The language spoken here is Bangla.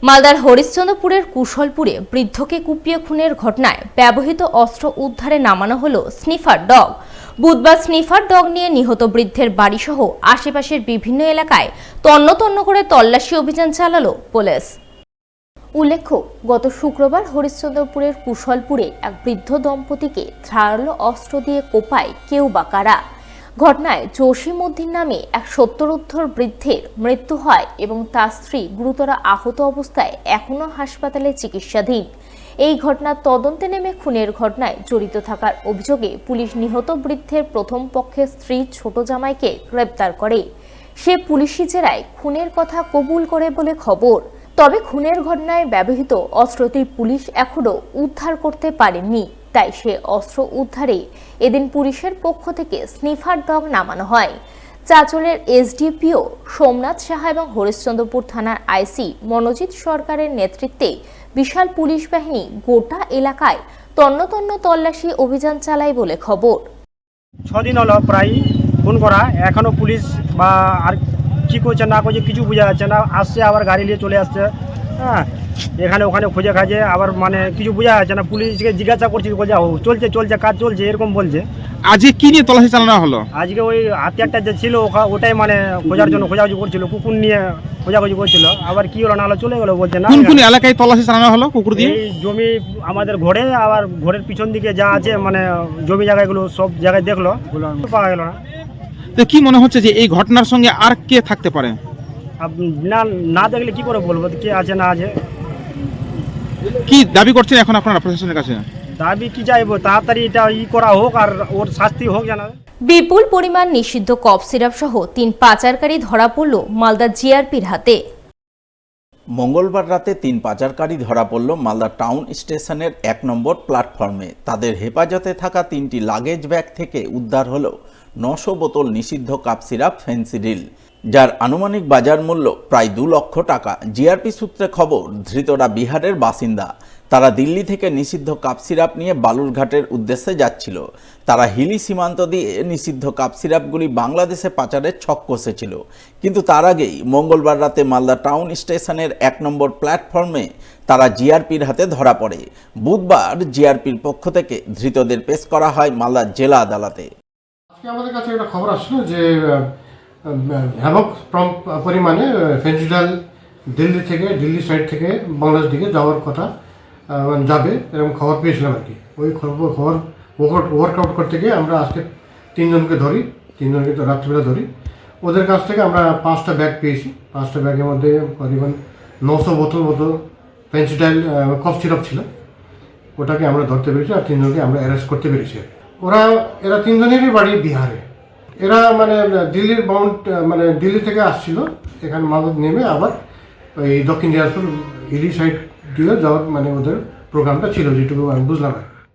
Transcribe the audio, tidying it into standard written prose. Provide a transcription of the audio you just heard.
মালদার হরিশ্চন্দ্রপুরের কুশলপুরে বৃদ্ধকে কুপিয়ে খুনের ঘটনায় ব্যবহৃত অস্ত্র উদ্ধারে নামানো হলো স্নিফার ডগ। বুধবার স্নিফার ডগ নিয়ে নিহত বৃদ্ধের বাড়িসহ আশেপাশের বিভিন্ন এলাকায় তন্ন তন্ন করে তল্লাশি অভিযান চালালো পুলিশ। উল্লেখ্য, গত শুক্রবার হরিশ্চন্দ্রপুরের কুশলপুরে এক বৃদ্ধ দম্পতিকে ধারালো অস্ত্র দিয়ে কোপায় কেউ বা কারা। ঘটনায় জসিমউদ্দিন নামে এক 70 বৃদ্ধের মৃত্যু হয় এবং তার স্ত্রী গুরুতর আহত অবস্থায় এখনও হাসপাতালে চিকিৎসাধীন। এই ঘটনার তদন্তে নেমে খুনের ঘটনায় জড়িত থাকার অভিযোগে পুলিশ নিহত বৃদ্ধের প্রথম পক্ষের স্ত্রী ছোট জামাইকে গ্রেপ্তার করে। সে পুলিশি জেরায় খুনের কথা কবুল করে বলে খবর। তবে খুনের ঘটনায় ব্যবহৃত অস্ত্রটি পুলিশ এখনো উদ্ধার করতে পারেনি। তাই সে অস্ত্র উদ্ধারে এদিন পুলিশের পক্ষ থেকে স্নিফার ডগ নামানো হয়। চাঁচলের এসডিপিও সোমনাথ সাহা এবং হরিশ্চন্দ্রপুর থানার আইসি মনোজিৎ সরকারের নেতৃত্বে বিশাল পুলিশ বাহিনী গোটা এলাকায় তন্ন তন্ন তল্লাশি অভিযান চালায় বলে খবর। 6 দিন হলো প্রায় ফোন করা, এখনো পুলিশ বা আর কি করছে না করছে কিছু বোঝা যাচ্ছে না। আসছে আবার গাড়ি নিয়ে চলে আসছে, হ্যাঁ, এখানে ওখানে খুঁজে খাজে আবার মানে কিছু বোঝা যাচ্ছে না। পুলিশকে জিজ্ঞাসা করছি, বলছে চলছে চলছে কাজ চলছে, এরকম বলছে। আজকে কি নিয়ে তল্লাশি চালানো হলো? আজকে ওই হাতিয়ারটা যে ছিল ওটাই মানে খোঁজার জন্য খোঁজাখুঁজি করছিল, কুকুর নিয়ে খোঁজাখুঁজি করছিল। আবার কি হলো না হলো চলে গেলো বলছে না। কোন কোন এলাকায় তল্লাশি চালানো হলো কুকুর দিয়ে? এই জমি আমাদের ঘরে, আবার ঘরের পিছন দিকে যা আছে মানে জমি জায়গাগুলো সব জায়গায় দেখলো, পাওয়া গেল না। তো কি মনে হচ্ছে যে এই ঘটনার সঙ্গে আর কে থাকতে পারে? না না দেখলে কি করে বলবো কে আছে না আছে। কি দাবি করছেন এখন আপনারা প্রশাসনের কাছে? দাবি কি চাইবো, তাড়াতাড়ি এটা করা হোক আর ওর শাস্তি হোক জানা। বিপুল পরিমাণ নিষিদ্ধ কফ সিরাপ সহ 3 পাচারকারী ধরা পড়ল মালদা জিআরপির হাতে। মঙ্গলবার রাতে 3 পাচারকারী ধরা পড়ল মালদা টাউন স্টেশনের 1 নম্বর প্ল্যাটফর্মে। তাদের হেফাজতে থাকা 3টি লাগেজ ব্যাগ থেকে উদ্ধার হলো 900 বোতল নিষিদ্ধ কাপ সিরাপ ফেন্সিডিল, যার আনুমানিক বাজার মূল্য প্রায় 2 লক্ষ টাকা। জিআরপি সূত্রে খবর, ধৃতরা বিহারের বাসিন্দা। তারা দিল্লি থেকে নিষিদ্ধ কাপ সিরাপ নিয়ে বালুরঘাটের উদ্দেশ্যে যাচ্ছিল। তারা হিলি সীমান্ত দিয়ে নিষিদ্ধ কাপ সিরাপগুলি বাংলাদেশে পাচারের ছক কষেছিল। কিন্তু তার আগেই মঙ্গলবার রাতে মালদা টাউন স্টেশনের 1 নম্বর প্ল্যাটফর্মে তারা জিআরপির হাতে ধরা পড়ে। বুধবার জিআরপির পক্ষ থেকে ধৃতদের পেশ করা হয় মালদা জেলা আদালতে। আজকে আমাদের কাছে একটা খবর আসলো যে হ্যাভক পরিমাণে ফেন্সিডিল দিল্লি সাইড থেকে বাংলাদেশ দিকে যাওয়ার কথা যাবে এরকম খবর পেয়েছিলাম আর কি। ওই খবর ওয়ার্কআউট করতে গিয়ে আমরা আজকে 3 জনকে ধরি, 3 জনকে তো রাত্রিবেলা ধরি। ওদের কাছ থেকে আমরা 5টা ব্যাগ পেয়েছি। 5টা ব্যাগের মধ্যে করিবন 900 বোতল মতো ফেন্সিডিল কফ সিরাপ ছিল। ওটাকে আমরা ধরতে পেরেছি আর 3 জনকে আমরা অ্যারেস্ট করতে পেরেছি। এরা 3 জনেরই বাড়ি বিহারে। এরা মানে দিল্লির মানে দিল্লি থেকে আসছিল, এখানে মালদা নেমে আবার ওই দক্ষিণ দিনাজপুর হিলি সাইড দিয়ে যাওয়ার মানে ওদের প্রোগ্রামটা ছিল, যেটুকু আমি বুঝলাম।